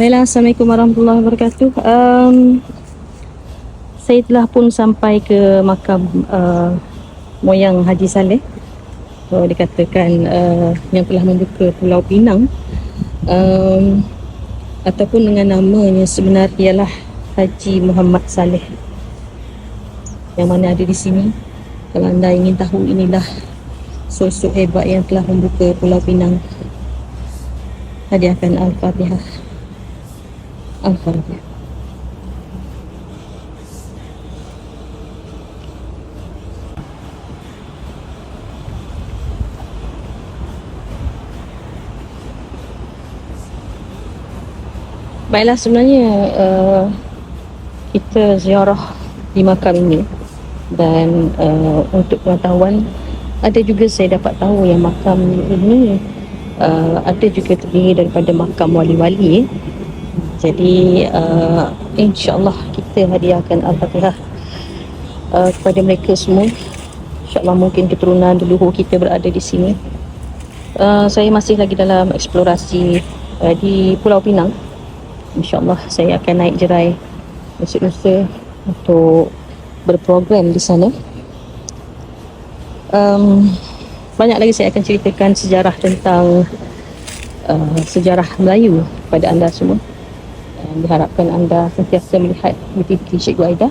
Baiklah, Assalamualaikum warahmatullahi wabarakatuh. Saya telah pun sampai ke makam moyang Haji Saleh. Dikatakan yang telah membuka Pulau Pinang, ataupun dengan namanya sebenar ialah Haji Muhammad Saleh, yang mana ada di sini. Kalau anda ingin tahu, inilah sosok hebat yang telah membuka Pulau Pinang. Hadiahkan Al-Fatihah. Al-Fatihah. Baiklah, sebenarnya kita ziarah di makam ini, dan untuk pengetahuan, ada juga saya dapat tahu yang makam ini ada juga terdiri daripada makam wali-wali. Jadi insya-Allah kita hadiahkan Al-Fatihah kepada mereka semua. InsyaAllah mungkin keturunan leluhur kita berada di sini. Saya masih lagi dalam eksplorasi di Pulau Pinang. InsyaAllah saya akan naik jerai esok lusa untuk berprogram di sana. Banyak lagi saya akan ceritakan sejarah tentang sejarah Melayu kepada anda semua. Diharapkan anda sentiasa melihat aktiviti Cikgu Aida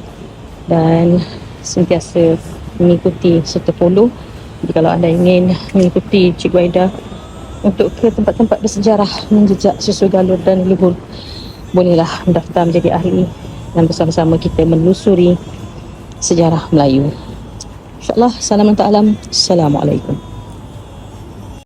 dan sentiasa mengikuti serta follow. Jadi kalau anda ingin mengikuti Cikgu Aida untuk ke tempat-tempat bersejarah menjejak susu galur dan leluhur, bolehlah mendaftar menjadi ahli dan bersama-sama kita menelusuri sejarah Melayu. InsyaAllah, salam ta'alam. Assalamualaikum.